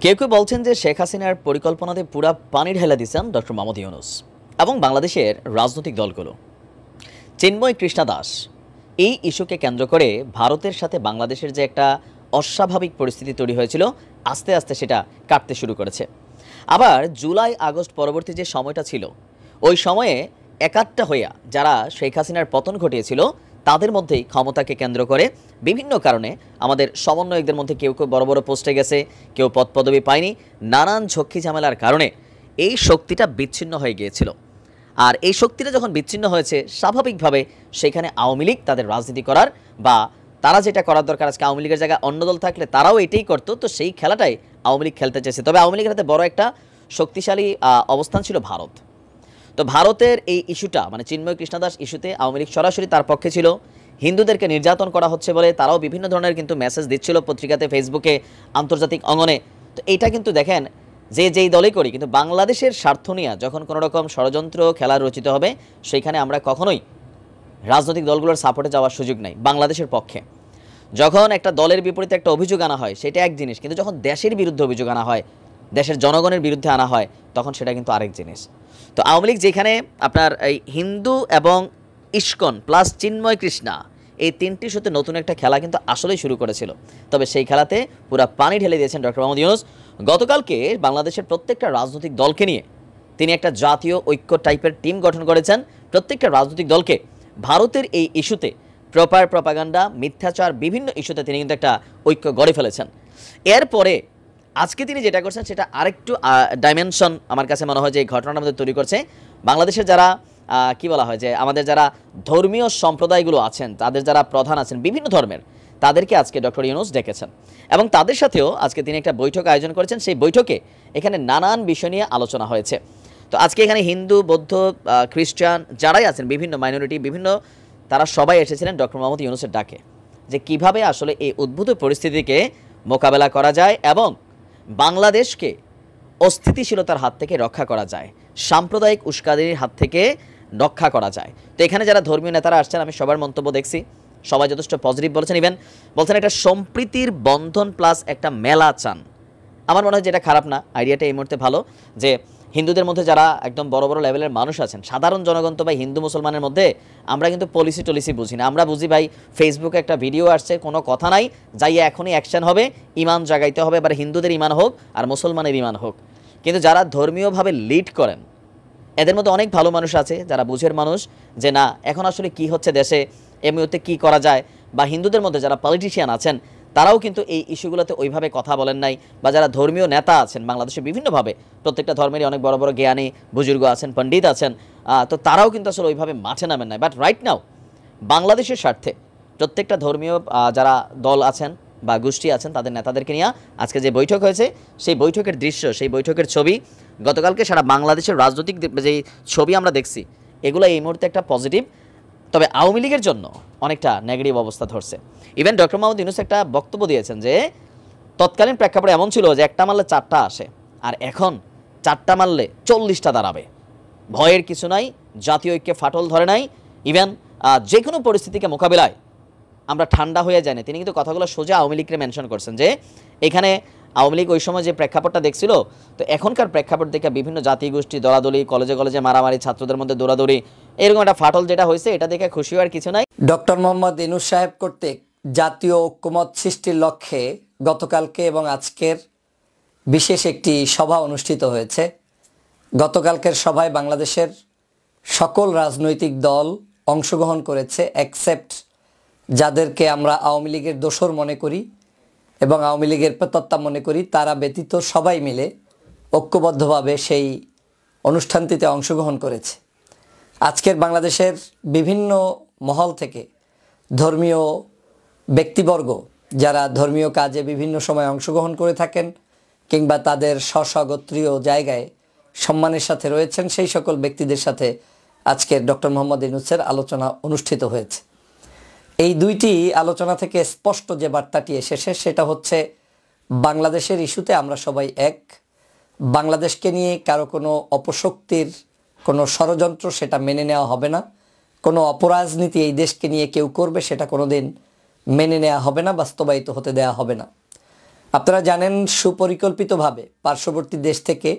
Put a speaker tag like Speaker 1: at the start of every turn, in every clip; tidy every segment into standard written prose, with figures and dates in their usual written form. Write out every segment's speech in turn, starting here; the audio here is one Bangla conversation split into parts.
Speaker 1: কেউ কেউ বলছেন যে শেখ হাসিনার পরিকল্পনাতে পুরা পানি ঢেলে দিচ্ছেন ডক্টর মোহাম্মদ ইউনূস এবং বাংলাদেশের রাজনৈতিক দলগুলো। চিন্ময় কৃষ্ণা দাস এই ইস্যুকে কেন্দ্র করে ভারতের সাথে বাংলাদেশের যে একটা অস্বাভাবিক পরিস্থিতি তৈরি হয়েছিল, আস্তে আস্তে সেটা কাটতে শুরু করেছে। আবার জুলাই আগস্ট পরবর্তী যে সময়টা ছিল, ওই সময়ে একাট্টা হইয়া যারা শেখ হাসিনার পতন ঘটিয়েছিল তাদের মধ্যেই ক্ষমতাকে কেন্দ্র করে বিভিন্ন কারণে আমাদের সমন্বয়কদের মধ্যে কেউ কেউ বড় বড় পোস্টে গেছে, কেউ পদপদবি পায়নি। নানান ঝক্কি ঝামেলার কারণে এই শক্তিটা বিচ্ছিন্ন হয়ে গিয়েছিল। আর এই শক্তিটা যখন বিচ্ছিন্ন হয়েছে, স্বাভাবিকভাবে সেখানে আওয়ামী লীগ তাদের রাজনীতি করার বা তারা যেটা করার দরকার, আজকে আওয়ামী লীগের জায়গায় অন্য দল থাকলে তারাও এটাই করতো, তো সেই খেলাটাই আওয়ামী লীগ খেলতে চেয়েছে। তবে আওয়ামী লীগের হাতে বড় একটা শক্তিশালী অবস্থান ছিল ভারত। তো ভারতের এই ইস্যুটা মানে চিন্ময় কৃষ্ণ দাস ইস্যুতে আওয়ামী লীগ সরাসরি তার পক্ষে ছিল। হিন্দুদেরকে নির্যাতন করা হচ্ছে বলে তারাও বিভিন্ন ধরনের কিন্তু মেসেজ দিচ্ছিল পত্রিকাতে, ফেসবুকে, আন্তর্জাতিক অঙ্গনে। তো এইটা কিন্তু দেখেন যে যেই দলেই করি, কিন্তু বাংলাদেশের স্বার্থ নিয়ে যখন কোনো রকম ষড়যন্ত্র খেলা রচিত হবে, সেইখানে আমরা কখনোই রাজনৈতিক দলগুলোর সাপোর্টে যাওয়ার সুযোগ নাই বাংলাদেশের পক্ষে। যখন একটা দলের বিপরীতে একটা অভিযোগ আনা হয় সেটা এক জিনিস, কিন্তু যখন দেশের বিরুদ্ধে অভিযোগ আনা হয়, দেশের জনগণের বিরুদ্ধে আনা হয়, তখন সেটা কিন্তু আরেক জিনিস। তো আওয়ামী লীগ যেখানে আপনার এই হিন্দু এবং ইস্কন প্লাস চিন্ময় কৃষ্ণা এই তিনটি ইস্যুতে নতুন একটা খেলা কিন্তু আসলেই শুরু করেছিল, তবে সেই খেলাতে পুরো পানি ঢেলে দিয়েছেন ডক্টর মোহাম্মদ ইউনূস। গতকালকে বাংলাদেশের প্রত্যেকটা রাজনৈতিক দলকে নিয়ে তিনি একটা জাতীয় ঐক্য টাইপের টিম গঠন করেছেন। প্রত্যেকটা রাজনৈতিক দলকে ভারতের এই ইস্যুতে প্রপার প্রপাগান্ডা, মিথ্যাচার, বিভিন্ন ইস্যুতে তিনি কিন্তু একটা ঐক্য গড়ে ফেলেছেন। এরপরে আজকে তিনি যেটা করছেন সেটা আরেকটু ডাইমেনশন আমার কাছে মনে হয় যে এই ঘটনাটা আমাদের তৈরি করছে। বাংলাদেশের যারা কি বলা হয় যে আমাদের যারা ধর্মীয় সম্প্রদায়গুলো আছেন, তাদের যারা প্রধান আছেন বিভিন্ন ধর্মের, তাদেরকে আজকে ডক্টর ইউনূস ডেকেছেন এবং তাদের সাথেও আজকে তিনি একটা বৈঠক আয়োজন করেছেন। সেই বৈঠকে এখানে নানান বিষয় নিয়ে আলোচনা হয়েছে। তো আজকে এখানে হিন্দু, বৌদ্ধ, খ্রিস্টান যারাই আছেন, বিভিন্ন মাইনরিটি, বিভিন্ন তারা সবাই এসেছিলেন ডক্টর মোহাম্মদ ইউনূসের ডাকে, যে কিভাবে আসলে এই উদ্ভূত পরিস্থিতিকে মোকাবেলা করা যায় এবং বাংলাদেশকে অস্থিতিশীলতার হাত থেকে রক্ষা করা যায়, সাম্প্রদায়িক উস্কানির হাত থেকে রক্ষা করা যায়। তো এখানে যারা ধর্মীয় নেতারা আসছেন, আমি সবার মন্তব্য দেখছি, সবাই যথেষ্ট পজিটিভ বলেছেন। ইভেন বলছেন একটা সম্প্রীতির বন্ধন প্লাস একটা মেলা চান। আমার মনে হয় যেটা খারাপ না, আইডিয়াটা এই মুহূর্তে ভালো, যে হিন্দুদের মধ্যে যারা একদম বড় বড় লেভেলের মানুষ আছেন, সাধারণ জনগণ তো ভাই হিন্দু মুসলমানের মধ্যে আমরা কিন্তু পলিসি টলিসি বুঝি না। আমরা বুঝি ভাই ফেসবুকে একটা ভিডিও আসছে, কোনো কথা নাই, যাইয়া এখনই অ্যাকশন হবে, ইমান জাগাইতে হবে, এবার হিন্দুদের ইমান হোক আর মুসলমানের ইমান হোক। কিন্তু যারা ধর্মীয়ভাবে লিড করেন, এদের মধ্যে অনেক ভালো মানুষ আছে যারা বুঝের মানুষ, যে না এখন আসলে কি হচ্ছে দেশে, এই মুহূর্তে কী করা যায়। বা হিন্দুদের মধ্যে যারা পলিটিশিয়ান আছেন তারাও কিন্তু এই ইস্যুগুলোতে ওইভাবে কথা বলেন নাই, বা যারা ধর্মীয় নেতা আছেন বাংলাদেশে বিভিন্নভাবে, প্রত্যেকটা ধর্মেরই অনেক বড় বড় জ্ঞানী বুজুর্গ আছেন, পণ্ডিত আছেন, তো তারাও কিন্তু আসলে ওইভাবে মাঠে নামেন নাই। বাট রাইট নাও বাংলাদেশের স্বার্থে প্রত্যেকটা ধর্মীয় যারা দল আছেন বা গোষ্ঠী আছেন, তাদের নেতাদেরকে নিয়ে আজকে যে বৈঠক হয়েছে, সেই বৈঠকের দৃশ্য, সেই বৈঠকের ছবি, গতকালকে সারা বাংলাদেশের রাজনৈতিক যে ছবি আমরা দেখছি, এগুলো এই মুহূর্তে একটা পজিটিভ। তবে আওয়ামী লীগের জন্য অনেকটা নেগেটিভ অবস্থা ধরছে। ইভেন ডক্টর মোহাম্মদ ইউনূস একটা বক্তব্য দিয়েছেন যে তৎকালীন প্রেক্ষাপটে এমন ছিল যে একটা মারলে 4টা আসে, আর এখন 4টা মারলে 40টা দাঁড়াবে। ভয়ের কিছু নাই, জাতীয় ঐক্যে ফাটল ধরে নাই। ইভেন যে কোনো পরিস্থিতিকে মোকাবিলায় আমরা ঠান্ডা হয়ে যায়নি। তিনি কিন্তু কথাগুলো সোজা আওয়ামী লীগকে মেনশন করছেন যে এখানে আওয়ামী লীগ ওই সময় যে প্রেক্ষাপটটা দেখছিল, তো এখনকার প্রেক্ষাপট দেখে বিভিন্ন জাতি গোষ্ঠী দলাদলি, কলেজে কলেজে মারামারি, ছাত্রদের মধ্যে দৌড়াদৌড়ি, এরকম একটা ফাটল যেটা হয়েছে, এটা দেখে খুশি হওয়ার কিছু নাই।
Speaker 2: ডক্টর মোহাম্মদ ইউনূস সাহেব কর্তৃক জাতীয় ঐক্যমত সৃষ্টির লক্ষ্যে গতকালকে এবং আজকের বিশেষ একটি সভা অনুষ্ঠিত হয়েছে। গতকালকের সভায় বাংলাদেশের সকল রাজনৈতিক দল অংশগ্রহণ করেছে, অ্যাকসেপ্ট যাদেরকে আমরা আওয়ামী লীগের দোসর মনে করি এবং আওয়ামী লীগের প্রেতাত্মা মনে করি, তারা ব্যতীত সবাই মিলে ঐক্যবদ্ধভাবে সেই অনুষ্ঠানটিতে অংশগ্রহণ করেছে। আজকের বাংলাদেশের বিভিন্ন মহল থেকে ধর্মীয় ব্যক্তিবর্গ যারা ধর্মীয় কাজে বিভিন্ন সময় অংশগ্রহণ করে থাকেন কিংবা তাদের স্বগোত্রীয় জায়গায় সম্মানের সাথে রয়েছেন, সেই সকল ব্যক্তিদের সাথে আজকের ডক্টর মোহাম্মদ ইউনূসের আলোচনা অনুষ্ঠিত হয়েছে। এই দুইটি আলোচনা থেকে স্পষ্ট যে বার্তাটি এসেছে সেটা হচ্ছে বাংলাদেশের ইস্যুতে আমরা সবাই এক। বাংলাদেশকে নিয়ে কারো কোনো অপশক্তির কোনো ষড়যন্ত্র সেটা মেনে নেওয়া হবে না। কোনো অপরাজনীতি এই দেশকে নিয়ে কেউ করবে সেটা কোনো দিন মেনে নেওয়া হবে না, বাস্তবায়িত হতে দেওয়া হবে না। আপনারা জানেন সুপরিকল্পিতভাবে পার্শ্ববর্তী দেশ থেকে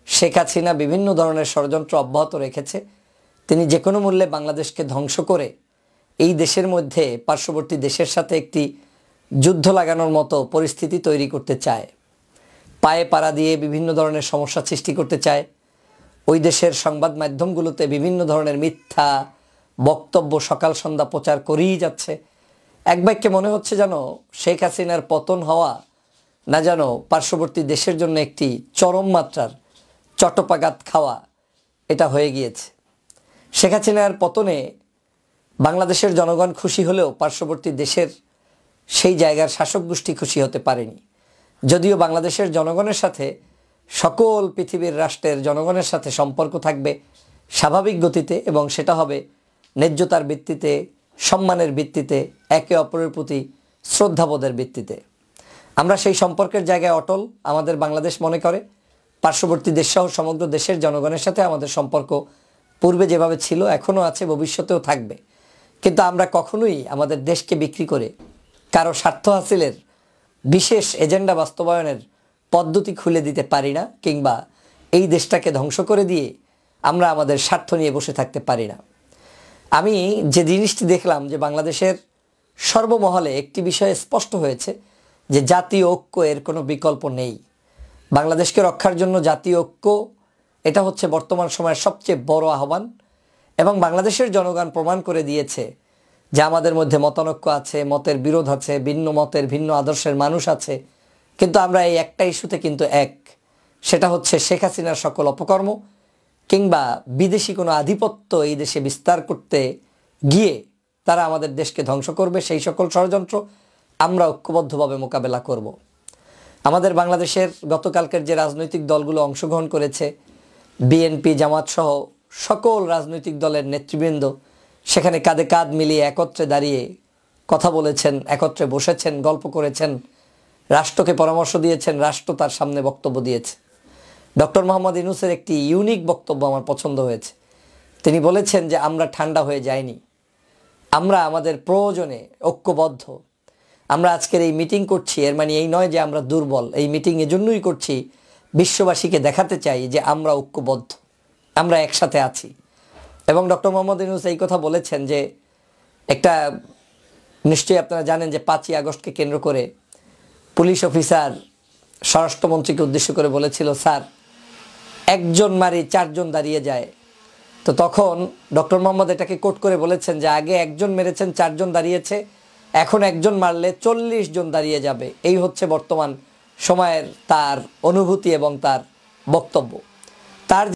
Speaker 2: শেখ হাসিনা বিভিন্ন ধরনের ষড়যন্ত্র অব্যাহত রেখেছে। তিনি যে কোনো মূল্যে বাংলাদেশকে ধ্বংস করে এই দেশের মধ্যে পার্শ্ববর্তী দেশের সাথে একটি যুদ্ধ লাগানোর মতো পরিস্থিতি তৈরি করতে চায়। পায়ে পাড়া দিয়ে বিভিন্ন ধরনের সমস্যা সৃষ্টি করতে চায়। ওই দেশের সংবাদ মাধ্যমগুলোতে বিভিন্ন ধরনের মিথ্যা বক্তব্য সকাল সন্ধ্যা প্রচার করেই যাচ্ছে। এক বাক্যে মনে হচ্ছে যেন শেখ হাসিনার পতন হওয়া না যেন পার্শ্ববর্তী দেশের জন্য একটি চরম মাত্রার চট্টপাঘাত খাওয়া এটা হয়ে গিয়েছে। শেখ হাসিনার পতনে বাংলাদেশের জনগণ খুশি হলেও পার্শ্ববর্তী দেশের সেই জায়গার শাসক গোষ্ঠী খুশি হতে পারেনি। যদিও বাংলাদেশের জনগণের সাথে সকল পৃথিবীর রাষ্ট্রের জনগণের সাথে সম্পর্ক থাকবে স্বাভাবিক গতিতে, এবং সেটা হবে ন্যায্যতার ভিত্তিতে, সম্মানের ভিত্তিতে, একে অপরের প্রতি শ্রদ্ধাবোধের ভিত্তিতে। আমরা সেই সম্পর্কের জায়গায় অটল। আমাদের বাংলাদেশ মনে করে পার্শ্ববর্তী দেশসহ সমগ্র দেশের জনগণের সাথে আমাদের সম্পর্ক পূর্বে যেভাবে ছিল এখনও আছে, ভবিষ্যতেও থাকবে। কিন্তু আমরা কখনোই আমাদের দেশকে বিক্রি করে কারো স্বার্থ হাসিলের বিশেষ এজেন্ডা বাস্তবায়নের পদ্ধতি খুলে দিতে পারি না, কিংবা এই দেশটাকে ধ্বংস করে দিয়ে আমরা আমাদের স্বার্থ নিয়ে বসে থাকতে পারি না। আমি যে জিনিসটি দেখলাম যে বাংলাদেশের সর্বমহলে একটি বিষয়ে স্পষ্ট হয়েছে যে জাতীয় ঐক্য এর কোনো বিকল্প নেই। বাংলাদেশকে রক্ষার জন্য জাতীয় ঐক্য এটা হচ্ছে বর্তমান সময়ের সবচেয়ে বড় আহ্বান, এবং বাংলাদেশের জনগণ প্রমাণ করে দিয়েছে যে আমাদের মধ্যে মতানৈক্য আছে, মতের বিরোধ আছে, ভিন্ন মতের ভিন্ন আদর্শের মানুষ আছে, কিন্তু আমরা এই একটা ইস্যুতে কিন্তু এক। সেটা হচ্ছে শেখ হাসিনার সকল অপকর্ম কিংবা বিদেশি কোনো আধিপত্য এই দেশে বিস্তার করতে গিয়ে তারা আমাদের দেশকে ধ্বংস করবে, সেই সকল ষড়যন্ত্র আমরা ঐক্যবদ্ধভাবে মোকাবেলা করব। আমাদের বাংলাদেশের গতকালকের যে রাজনৈতিক দলগুলো অংশগ্রহণ করেছে, বিএনপি, জামাত সহ সকল রাজনৈতিক দলের নেতৃবৃন্দ সেখানে কাঁধে কাঁধ মিলিয়ে একত্রে দাঁড়িয়ে কথা বলেছেন, একত্রে বসেছেন, গল্প করেছেন, রাষ্ট্রকে পরামর্শ দিয়েছেন, রাষ্ট্র তার সামনে বক্তব্য দিয়েছে। ডক্টর মোহাম্মদ ইউনূসের একটি ইউনিক বক্তব্য আমার পছন্দ হয়েছে। তিনি বলেছেন যে আমরা ঠান্ডা হয়ে যাইনি, আমরা আমাদের প্রয়োজনে ঐক্যবদ্ধ। আমরা আজকের এই মিটিং করছি এর মানে এই নয় যে আমরা দুর্বল। এই মিটিং এজন্যই করছি বিশ্ববাসীকে দেখাতে চাই যে আমরা ঐক্যবদ্ধ, আমরা একসাথে আছি। এবং ডক্টর মোহাম্মদ ইউনূস এই কথা বলেছেন যে একটা, নিশ্চয়ই আপনারা জানেন যে 5ই আগস্টকে কেন্দ্র করে পুলিশ অফিসার স্বরাষ্ট্রমন্ত্রীকে উদ্দেশ্য করে বলেছিল, স্যার একজন মারি 4 জন দাঁড়িয়ে যায়। তো তখন ডক্টর মোহাম্মদ এটাকে কোট করে বলেছেন যে আগে একজন মেরেছেন, 4 জন দাঁড়িয়েছে, এখন একজন মারলে 40 জন দাঁড়িয়ে যাবে। এই হচ্ছে বর্তমান সময়ের তার অনুভূতি এবং তার বক্তব্য। তার